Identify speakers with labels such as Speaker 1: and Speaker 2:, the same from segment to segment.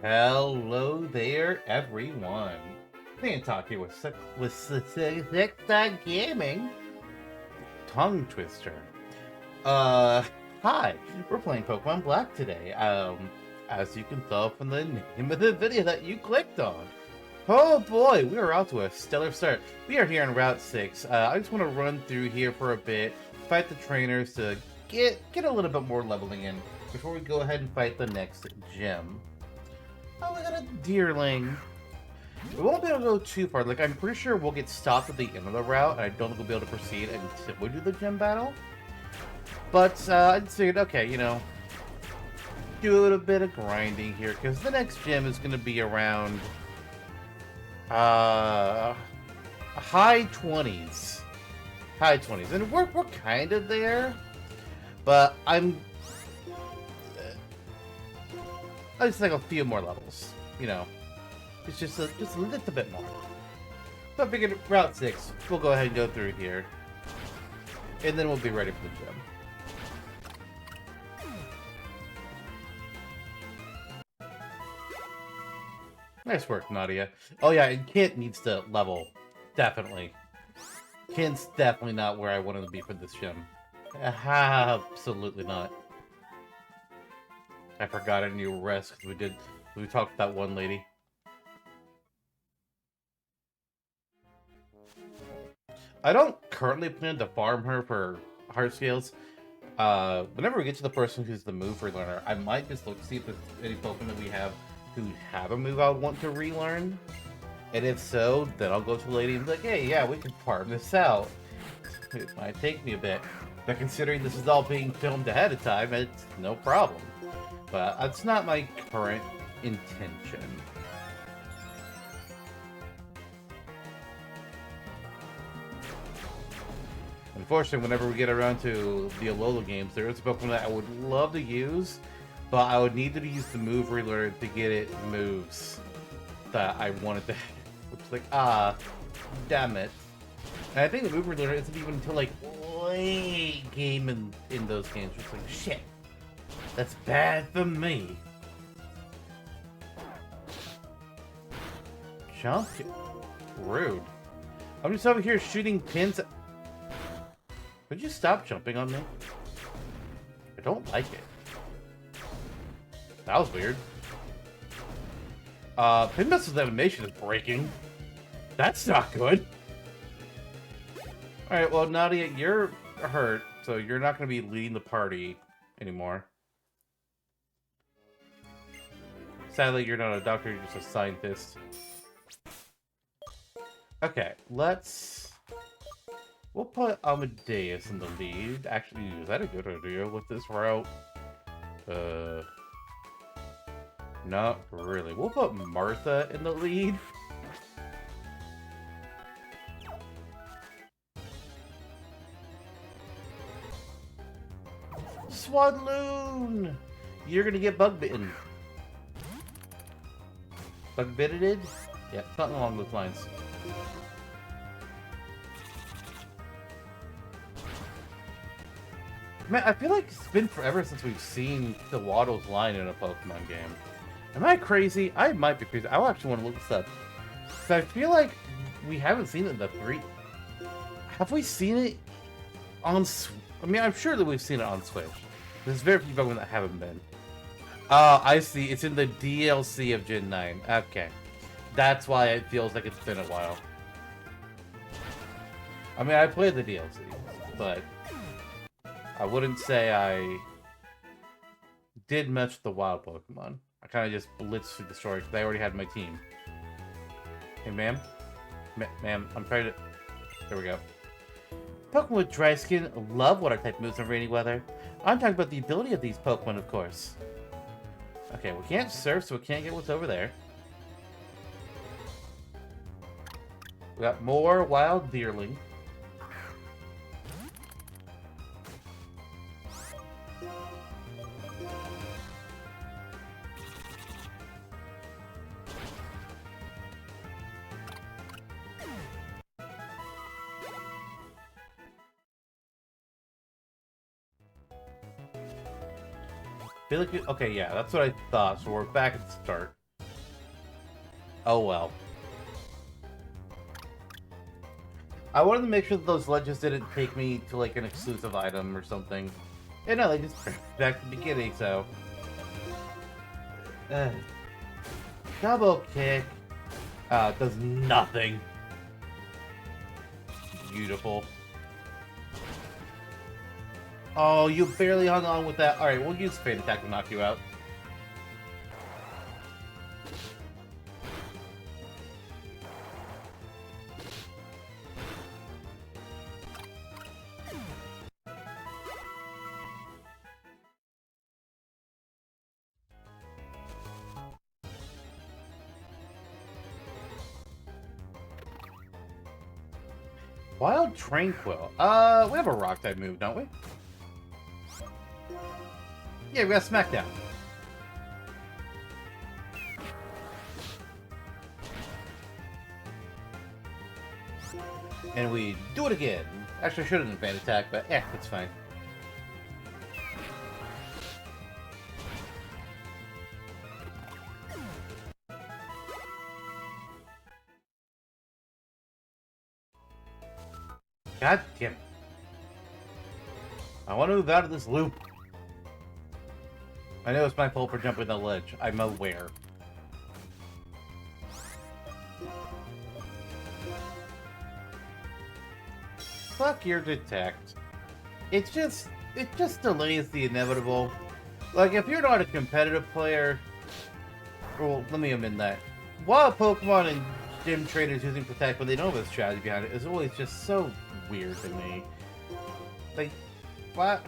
Speaker 1: Hello there, everyone. Can't talk here with Six Gaming. Tongue Twister. Uh, Hi. We're playing Pokemon Black today. As you can tell from the name of the video that you clicked on. Oh boy, we are out to a stellar start. We are here on Route 6. I just want to run through here for a bit, fight the trainers to get a little bit more leveling in before we go ahead and fight the next gym. Oh, we got a Deerling. We won't be able to go too far. Like, I'm pretty sure we'll get stopped at the end of the route, and I don't think we'll be able to proceed until we do the gym battle. But, I just figured, okay, you know, do a little bit of grinding here, because the next gym is going to be around, high 20s. High 20s. And we're kind of there, but I just think a few more levels, you know. It's just a little bit more. So I figured Route 6, we'll go ahead and go through here. And then we'll be ready for the gym. Nice work, Nadia. Oh yeah, and Kent needs to level. Definitely. Kent's definitely not where I wanted to be for this gym. Absolutely not. I forgot I knew rest because we talked to that one lady. I don't currently plan to farm her for heart scales. Whenever we get to the person who's the move relearner, I might just look to see if there's any Pokemon that we have who have a move I would want to relearn. And if so, then I'll go to the lady and be like, hey, yeah, we can farm this out. It might take me a bit. But considering this is all being filmed ahead of time, it's no problem. But that's not my current intention. Unfortunately, whenever we get around to the Alola games, there is a Pokemon that I would love to use, but I would need to use the move relearner to get it moves that I wanted to have. Which is like, damn it. And I think the move relearner isn't even until like late game in those games. It's like, shit, that's bad for me. Jump? Rude. I'm just over here shooting pins. Would you stop jumping on me? I don't like it. That was weird. Pinbust's animation is breaking. That's not good. Alright, well, Nadia, you're hurt, so you're not going to be leading the party anymore. Sadly, you're not a doctor, you're just a scientist. Okay, we'll put Amadeus in the lead. Actually, is that a good idea with this route? Not really. We'll put Martha in the lead. Swadloon! You're gonna get bug bitten. Bug bitted? Yeah, something along those lines. Man, I feel like it's been forever since we've seen the Waddle's line in a Pokemon game. Am I crazy? I might be crazy. I actually want to look this up. So I feel like we haven't seen it in the 3... Have we seen it on... I mean, I'm sure that we've seen it on Switch. There's very few Pokemon that haven't been. Oh, I see. It's in the DLC of Gen 9. Okay. That's why it feels like it's been a while. I mean, I played the DLC, but I wouldn't say I did much with the wild Pokemon. I kind of just blitzed through the story because I already had my team. Hey, ma'am? Ma'am, I'm trying to... There we go. Pokemon with dry skin love water-type moves in rainy weather. I'm talking about the ability of these Pokemon, of course. Okay, we can't surf, so we can't get what's over there. We got more wild Deerling. Feel like okay, yeah, that's what I thought. So we're back at the start. Oh well. I wanted to make sure that those legends didn't take me to like an exclusive item or something. Yeah, no, they just back to the beginning, so. Double kick. Does nothing. Beautiful. Oh, you barely hung on with that. Alright, we'll use Fate Attack to knock you out. Wild Tranquil. We have a rock type move, don't we? Yeah, we got Smackdown. And we do it again. Actually, I should have done Fan Attack, but it's fine. God damn it. I want to move out of this loop. I know it's my fault for jumping the ledge. I'm aware. Fuck your detect. It just delays the inevitable. Like, if you're not a competitive player... Well, let me amend that. Wild Pokemon and gym trainers using Protect when they don't have a strategy behind it is always just so weird to me. Like, what?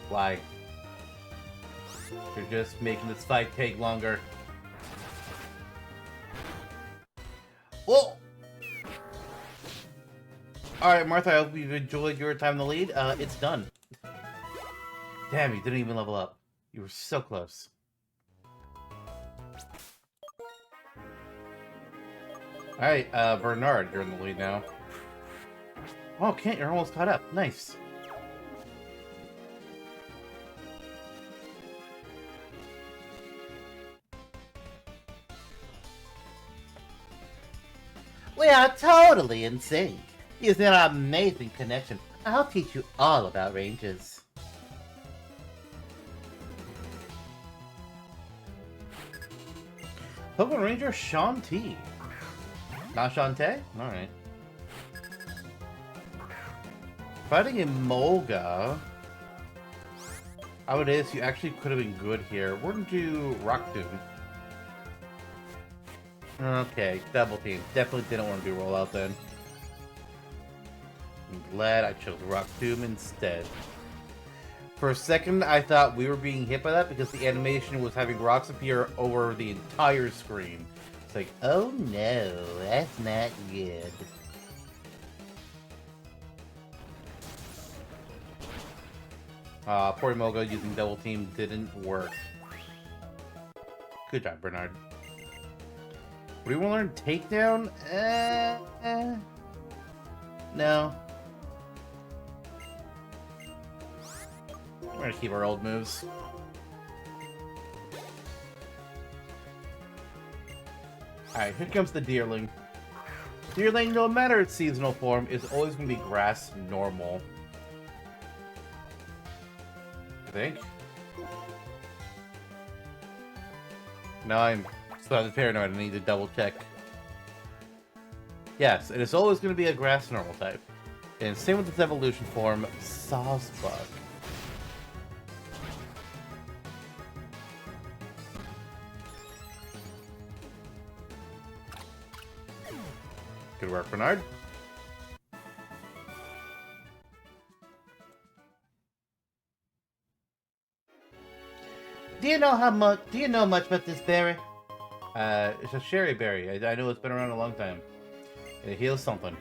Speaker 1: Why? You're just making this fight take longer. Well, alright, Martha, I hope you've enjoyed your time in the lead. It's done. Damn, you didn't even level up. You were so close. Alright, Bernard, you're in the lead now. Oh, Kent, you're almost caught up. Nice. We are totally in sync. Using our amazing connection, I'll teach you all about ranges. Pokemon Ranger Shantae. Not Shantae? Alright. Fighting in Molga. I would ask you actually could have been good here. We're gonna do Rock Tomb. Okay, double team. Definitely didn't want to do rollout then. I'm glad I chose Rock Tomb instead. For a second, I thought we were being hit by that because the animation was having rocks appear over the entire screen. It's like, oh no, that's not good. Poor Moga using double team didn't work. Good job, Bernard. What do you want to learn? Takedown? No. We're gonna keep our old moves. Alright, here comes the Deerling. Deerling, no matter its seasonal form, is always gonna be grass normal. I think. Now I'm slightly paranoid, I need to double check. Yes, it is always going to be a grass normal type. And same with its evolution form, Sawsbuck. Good work, Bernard. Do you know much about this berry? It's a cherry berry. I know it's been around a long time. It heals something.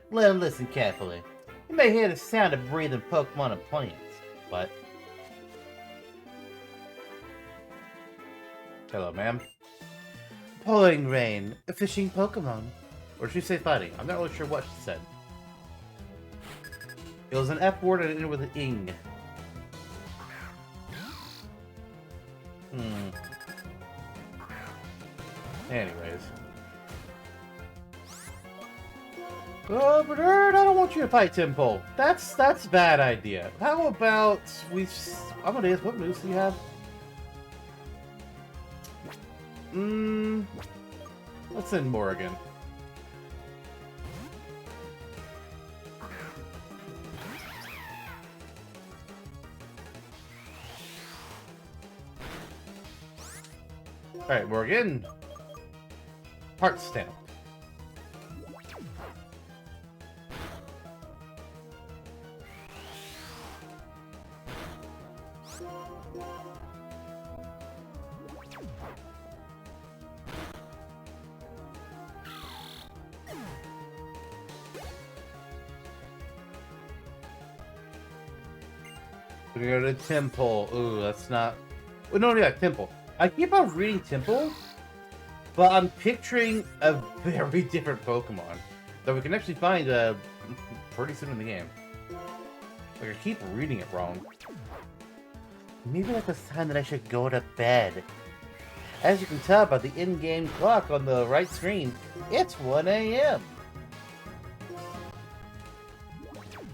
Speaker 1: Well, listen carefully. You may hear the sound of breathing Pokemon and plants. What? Hello, ma'am. Pouring rain. A fishing Pokemon. Or did she say fighting? I'm not really sure what she said. It was an F word and it ended with an ing. Anyways. Oh, but I don't want you to fight Temple. That's a bad idea. How about we... I'm gonna ask, what moves do you have? Let's send Morrigan. Alright, Morrigan. Heart Stamp. We go to Temple. Ooh, that's not... Oh, no, yeah, Temple. I keep on reading Temple, but I'm picturing a very different Pokemon that we can actually find pretty soon in the game. Like, I keep reading it wrong. Maybe that's a sign that I should go to bed. As you can tell by the in-game clock on the right screen, it's 1 a.m.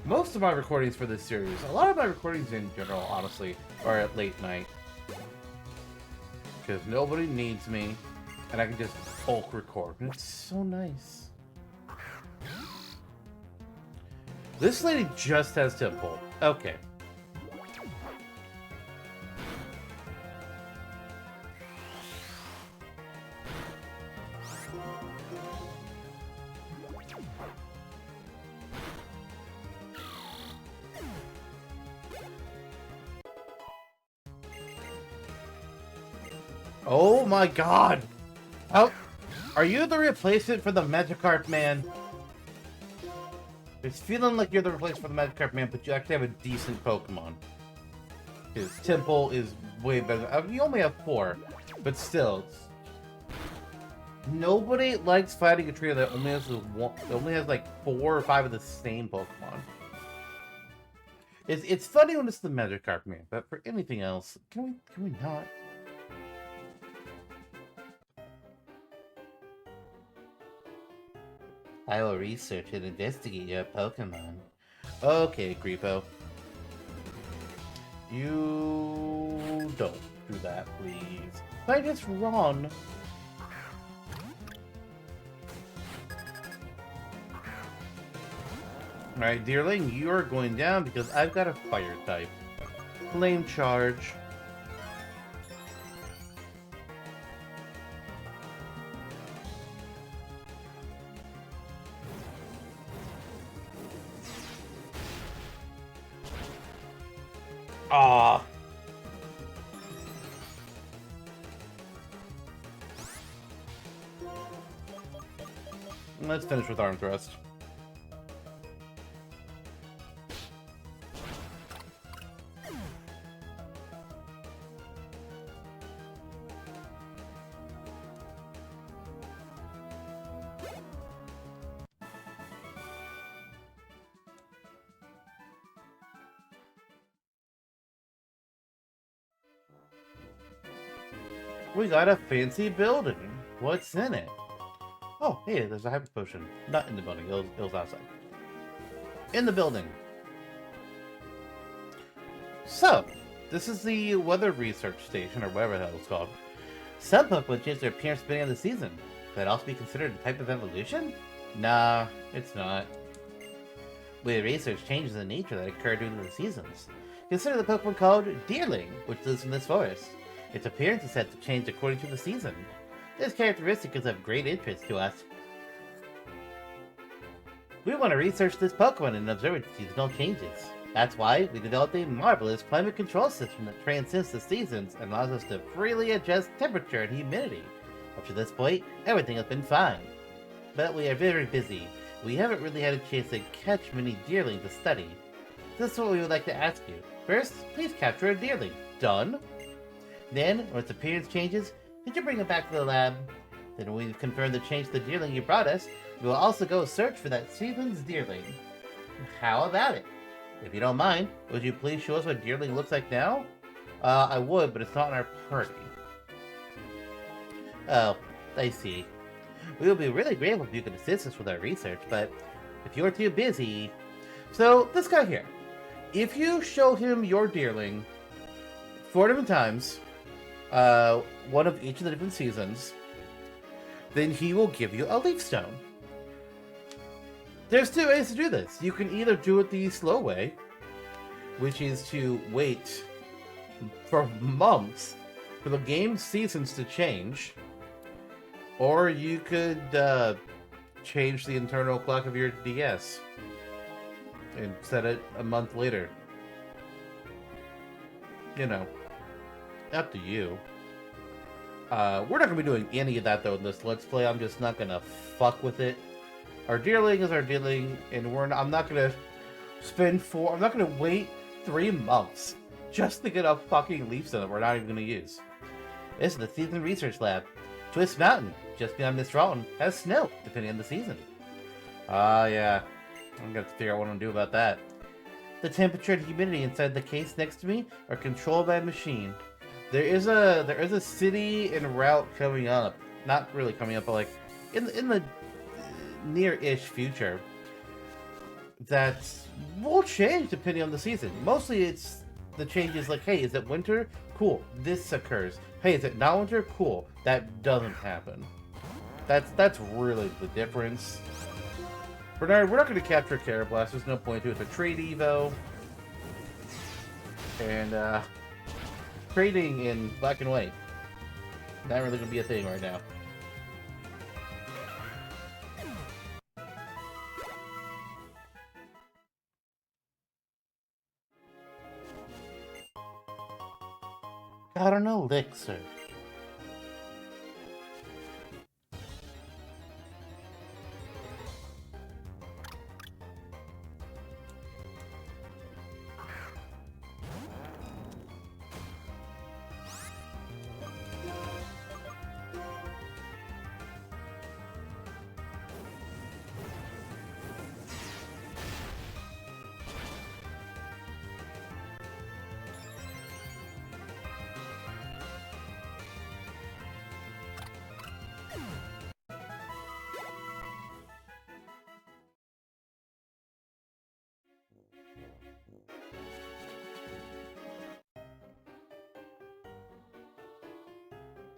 Speaker 1: Most of my recordings for this series, a lot of my recordings in general, honestly, are at late night. Because nobody needs me, and I can just bulk record. And it's so nice. This lady just has Temple. Okay. Oh my god! How... Are you the replacement for the Magikarp man? It's feeling like you're the replacement for the Magikarp man, but you actually have a decent Pokemon. His Temple is way better. I mean, you only have 4, but still. Nobody likes fighting a trio that only has like 4 or 5 of the same Pokemon. It's funny when it's the Magikarp man, but for anything else, can we not? I will research and investigate your Pokemon. Okay, Griepo. You don't do that, please. Fight is wrong. Alright, Deerling, you are going down because I've got a fire type. Flame Charge. Ah. Let's finish with Arm Thrust. We got a fancy building. What's in it? Oh, hey, there's a hyper potion. Not in the building, it was outside. In the building. So, this is the weather research station, or whatever the hell it's called. Some Pokemon change their appearance depending on the season. Could that also be considered a type of evolution? Nah, it's not. We research changes in nature that occur during the seasons. Consider the Pokemon called Deerling, which lives in this forest. Its appearance is said to change according to the season. This characteristic is of great interest to us. We want to research this Pokemon and observe its seasonal changes. That's why we developed a marvelous climate control system that transcends the seasons and allows us to freely adjust temperature and humidity. Up to this point, everything has been fine. But we are very busy. We haven't really had a chance to catch many Deerling to study. This is what we would like to ask you. First, please capture a Deerling. Done? Then, when its appearance changes, could you bring it back to the lab? Then when we've confirmed the change to the Deerling you brought us, we will also go search for that season's Deerling. How about it? If you don't mind, would you please show us what Deerling looks like now? I would, but it's not in our party. Oh, I see. We would be really grateful if you could assist us with our research, but if you're too busy... So, this guy here. If you show him your deerling 4 different times, one of each of the different seasons, then he will give you a leaf stone. There's 2 ways to do this. You can either do it the slow way, which is to wait for months for the game seasons to change, or you could change the internal clock of your DS and set it a month later. You know, up to you. We're not going to be doing any of that, though, in this Let's Play. I'm just not going to fuck with it. Our deerling is our deerling, and I'm not going to I'm not going to wait 3 months just to get a fucking leaf stone that we're not even going to use. This is the Season Research Lab. Twist Mountain, just beyond this mountain, has snow, depending on the season. Yeah. I'm going to figure out what I'm going to do about that. The temperature and humidity inside the case next to me are controlled by a machine. There is a city en route coming up. Not really coming up, but like in the near-ish future that will change depending on the season. Mostly it's the changes like, hey, is it winter? Cool, this occurs. Hey, is it not winter? Cool, that doesn't happen. That's really the difference. Bernard, we're not going to capture Carablast. There's no point to it. It's a trade evo. And, trading in black and white. Not really going to be a thing right now. Got an elixir.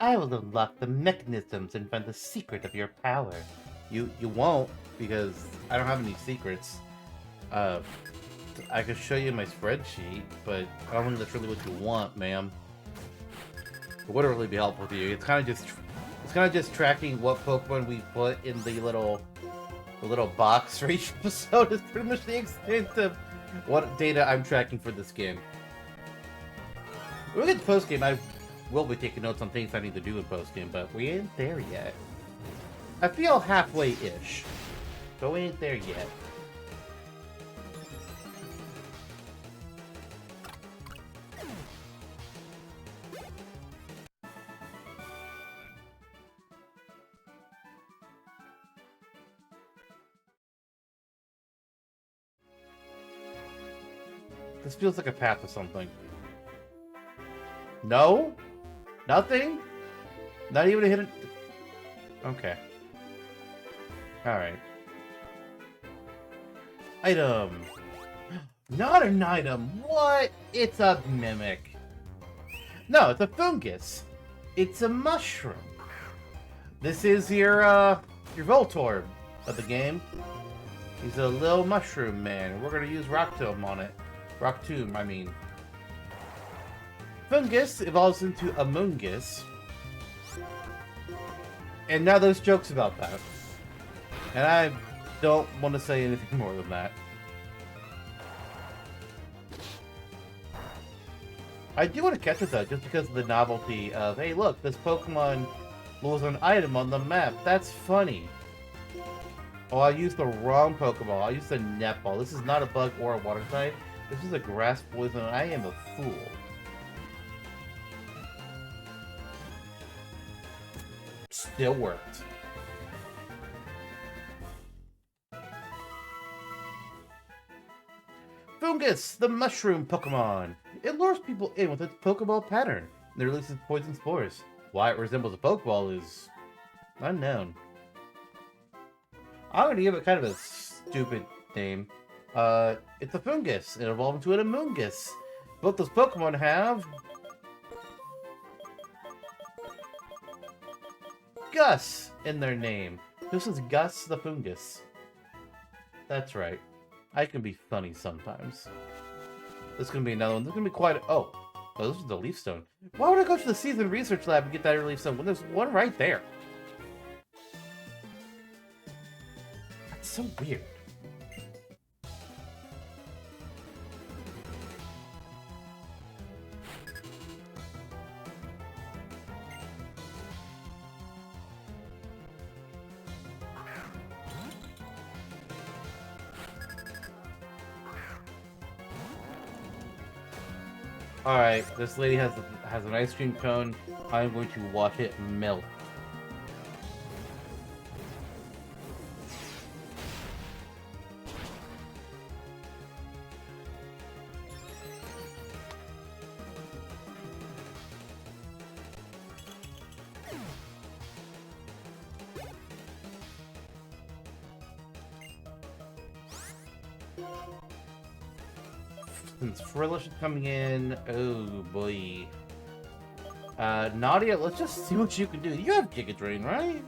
Speaker 1: I will unlock the mechanisms and find the secret of your power. You won't, because I don't have any secrets. I could show you my spreadsheet, but I don't think that's really what you want, ma'am. It wouldn't really be helpful to you. It's kind of just tracking what Pokemon we put in the little box for each episode is pretty much the extent of what data I'm tracking for this game. When we get to post game, I will be taking notes on things I need to do in post game, but we ain't there yet. I feel halfway-ish, but we ain't there yet. This feels like a path or something. No? Nothing? Not even a hidden... Okay. Alright. Item. Not an item. What? It's a mimic. No, it's a fungus. It's a mushroom. This is your Voltorb of the game. He's a little mushroom man. We're gonna use Rock Tomb on it. Rock Tomb, I mean. Fungus evolves into Amoongus. And now there's jokes about that. And I don't want to say anything more than that. I do want to catch it though, just because of the novelty of, hey look, this Pokemon was an item on the map. That's funny. Oh, I used the wrong Pokeball. I used a netball. This is not a bug or a water type. This is a grass poison. I am a fool. Still worked. Fungus, the mushroom Pokemon. It lures people in with its Pokeball pattern. And it releases poison spores. Why it resembles a Pokeball is Unknown. I'm gonna give it kind of a stupid name. It's a fungus. It evolved into an amoongus. Both those Pokemon have Gus in their name. This is Gus the Fungus. That's right. I can be funny sometimes. This is gonna be another one. This is gonna be quite. Oh, this is the Leaf Stone. Why would I go to the Season Research Lab and get that Leaf Stone when there's one right there? That's so weird. Alright, this lady has an ice cream cone. I'm going to watch it melt. Since Frillish is coming in, oh boy. Nadia, let's just see what you can do. You have Giga Drain, right?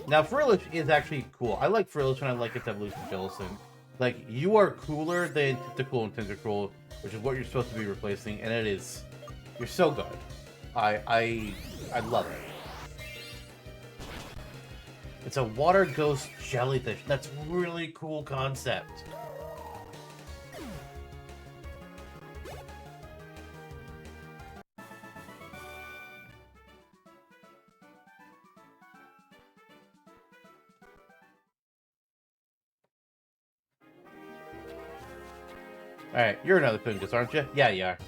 Speaker 1: Now, Frillish is actually cool. I like Frillish and I like its evolution Jellicent. Like, you are cooler than Tentacool and Tentacruel, which is what you're supposed to be replacing, and it is... You're so good. I love it. It's a water ghost jellyfish. That's a really cool concept. Alright, you're another fungus, aren't you? Yeah, you are.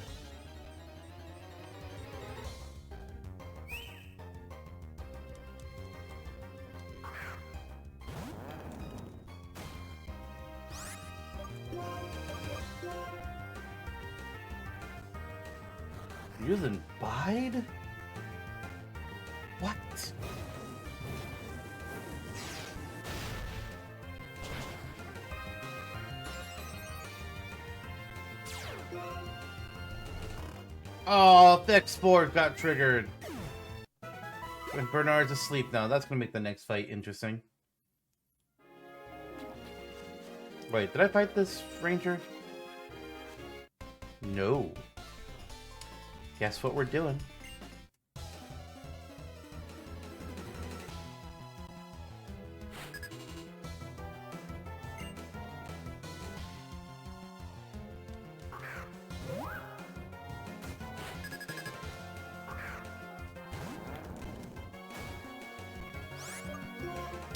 Speaker 1: Using Bide? What? Oh, Thick Sport got triggered. And Bernard's asleep now. That's gonna make the next fight interesting. Wait, did I fight this ranger? No. Guess what we're doing?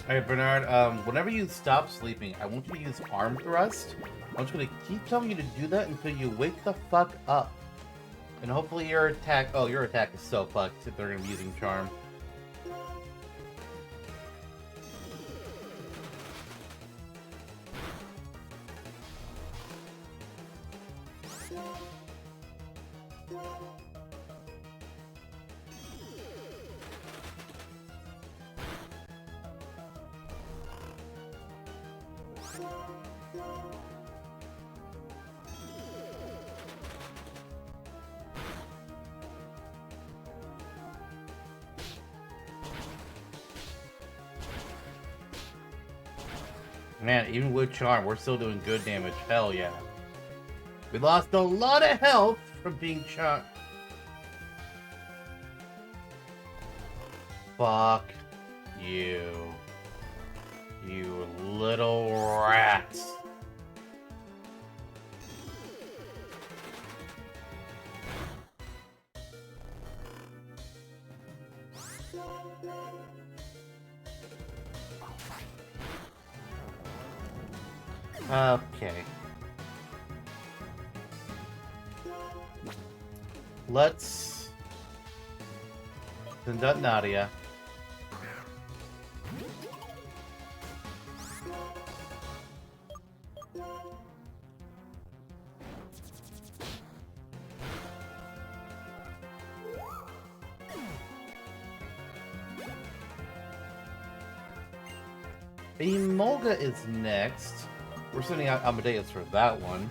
Speaker 1: Alright, Bernard, whenever you stop sleeping, I want you to use Arm Thrust. I'm just gonna keep telling you to do that until you wake the fuck up. And hopefully your attack... Oh, your attack is so fucked if they're gonna be using Charm. Man, even with Charm, we're still doing good damage. Hell yeah. We lost a lot of health from being Charmed. Fuck you. You little rats. Okay. Let's conduct Nadia. Emolga is next. We're sending out Amadeus for that one.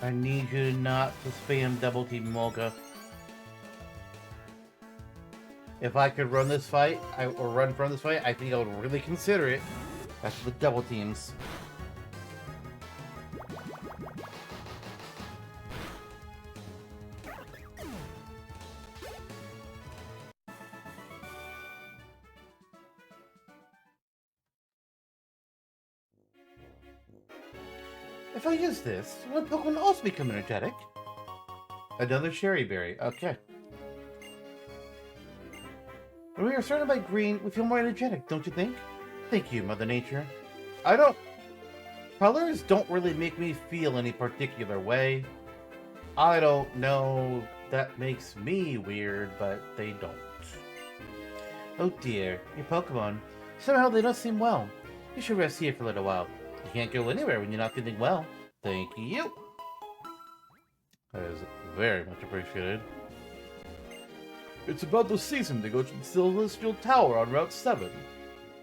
Speaker 1: I need you not to spam double team Molga. If I could run this fight, or run from this fight, I think I would really consider it. That's the double teams. If I use this, will Pokemon also become energetic? Another Cherry Berry, okay. When we are surrounded by green, we feel more energetic, don't you think? Thank you, Mother Nature. Colors don't really make me feel any particular way. I don't know, that makes me weird, but they don't. Oh dear, your Pokemon. Somehow they don't seem well. You should rest here for a little while. You can't go anywhere when you're not feeling well. Thank you. That is very much appreciated. It's about the season to go to the Celestial Tower on Route 7.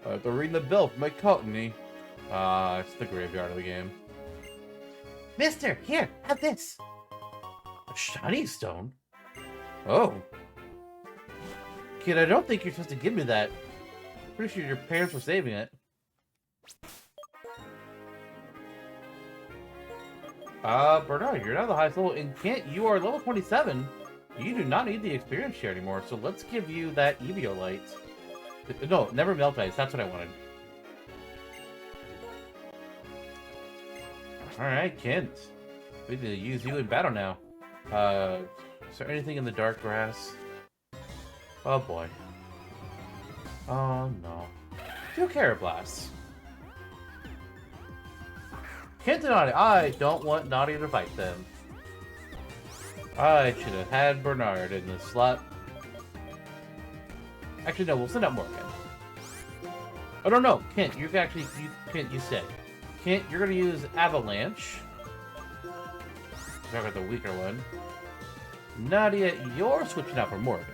Speaker 1: I have to ring the bell for my cottony. It's the graveyard of the game. Mister, here, have this. A shiny stone? Oh. Kid, I don't think you're supposed to give me that. Pretty sure your parents were saving it. Bernard, you're now the highest level, and you are level 27. You do not need the experience share anymore, so let's give you that Eviolite. No, never melt ice, that's what I wanted. Alright, Kent. We need to use you in battle now. Is there anything in the dark grass? Oh boy. Oh no. 2 Carablast. Kent and Naughty. I don't want Naughty to fight them. I should have had Bernard in this slot. Actually, no, we'll send out Morgan. Oh, no, Kent, Kent, you said. Kent, you're gonna use Avalanche. Talk about the weaker one. Nadia, you're switching out for Morgan.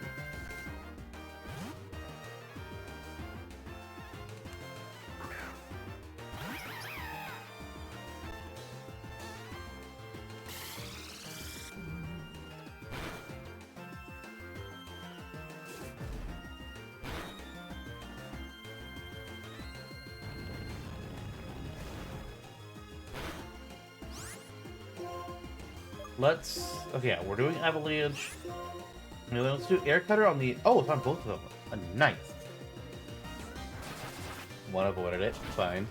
Speaker 1: Okay, yeah, we're doing Avalanche. And then let's do Air Cutter on the... Oh, it's on both of them. Nice. One avoided it. Fine.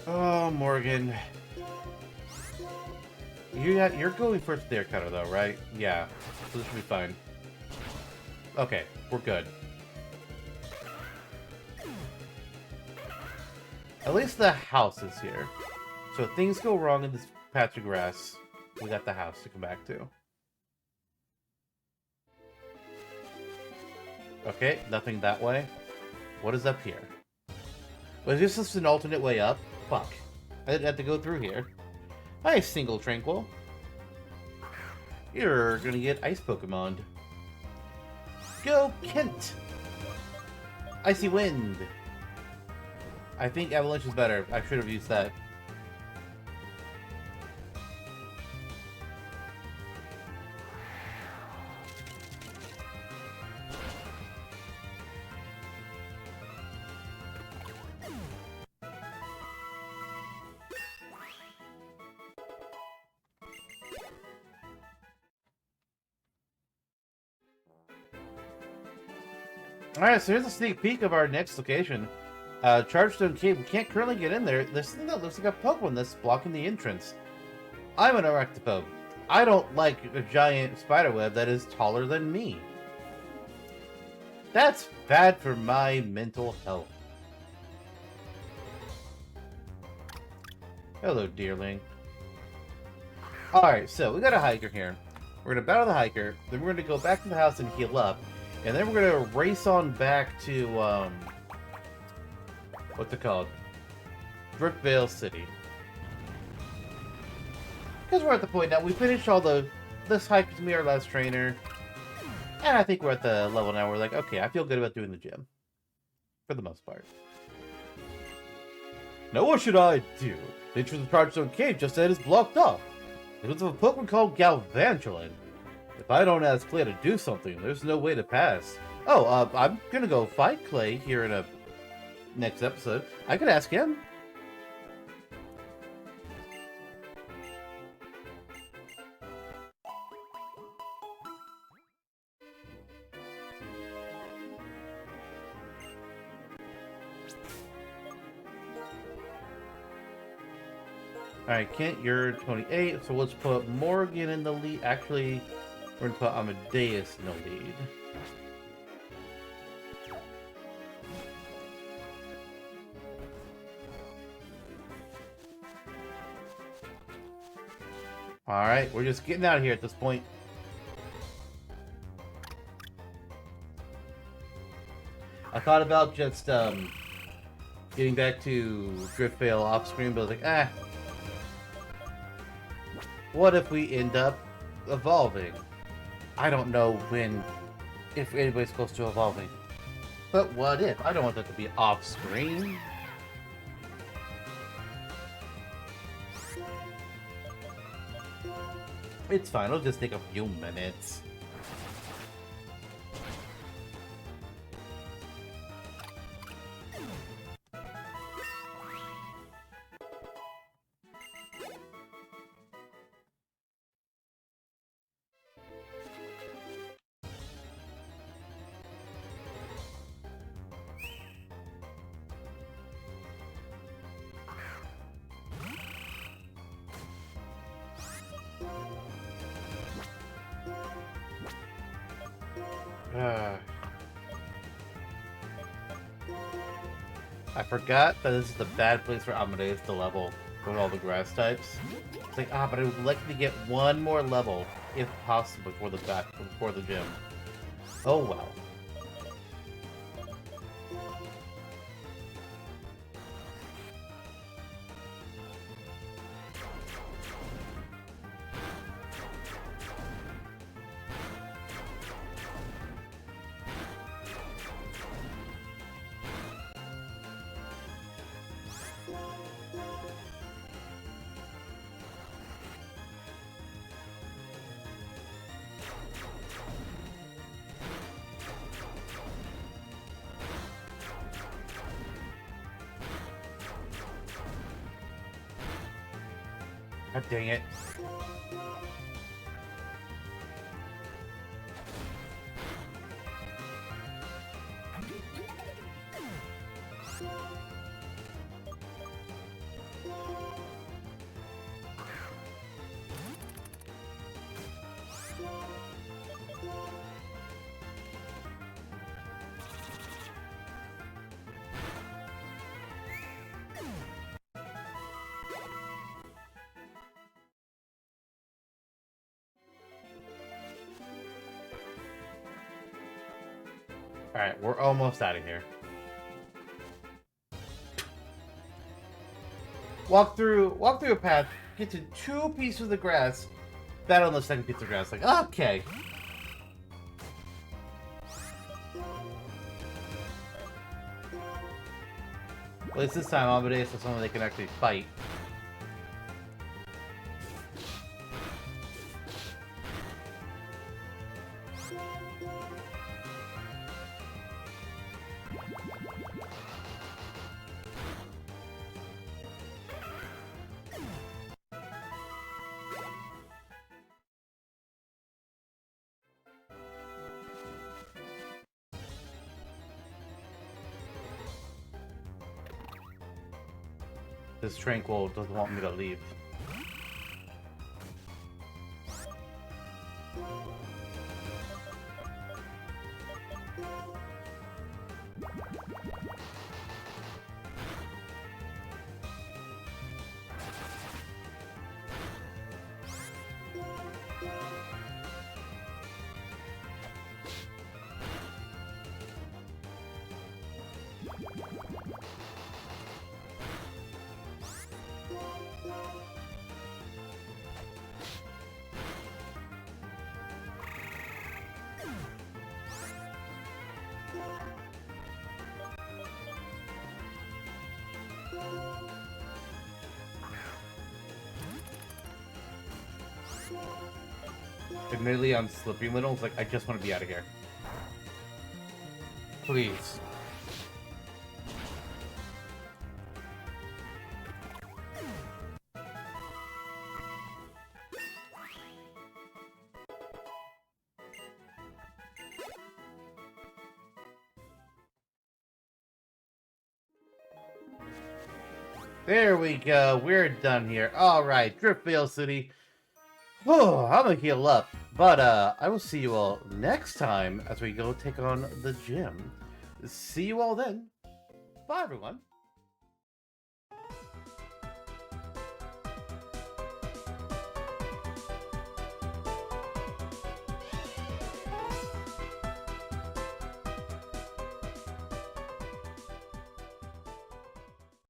Speaker 1: Oh, Morgan. You're going first there, Cutter, though, right? Yeah. So this should be fine. Okay, we're good. At least the house is here. So if things go wrong in this patch of grass, we got the house to come back to. Okay, nothing that way. What is up here? Was this just an alternate way up? Fuck. I didn't have to go through here. Hi, Single Tranquil. You're gonna get Ice Pokemon. Go, Kent! Icy Wind. I think Avalanche is better. I should have used that. Alright, so here's a sneak peek of our next location. Chargestone Cave. We can't currently get in there. There's something that looks like a Pokemon that's blocking the entrance. I'm an Arachnophobe. I don't like a giant spiderweb that is taller than me. That's bad for my mental health. Hello, dearling. Alright, so we got a hiker here. We're going to battle the hiker, then we're going to go back to the house and heal up, and then we're going to race on back to, what's it called? Brookvale City. Because we're at the point now, we finished all this hike to be our last trainer, and I think we're at the level now where we're like, okay, I feel good about doing the gym. For the most part. Now what should I do? The entrance to the Chargestone Cave just ahead is blocked off. Because of a Pokemon called Galvantulin. If I don't ask Clay to do something, there's no way to pass. Oh, I'm gonna go fight Clay here in a next episode. I could ask him. Alright, Kent, you're 28, so let's put Morgan in the lead. Actually, we're gonna put Amadeus in the lead. Alright, we're just getting out of here at this point. I thought about just getting back to Driftveil off screen, but I was like, what if we end up evolving? I don't know if anybody's close to evolving. But what if? I don't want that to be off screen. It's fine, it'll just take a few minutes. I forgot that this is the bad place for Amadeus to level with all the grass types. It's like, but I would like to get one more level, if possible, before the gym. Oh well. God dang it. Alright, we're almost out of here. Walk through a path, get to 2 pieces of grass, battle on the second piece of grass. Like, okay. At least this time Amadeus is someone they can actually fight. this Tranquil doesn't want me to leave. Admittedly, I'm slipping little. It's like, I just want to be out of here. Please. There we go. We're done here. Alright, Driftvale City. Oh, I'm gonna heal up. But I will see you all next time as we go take on the gym. See you all then. Bye, everyone.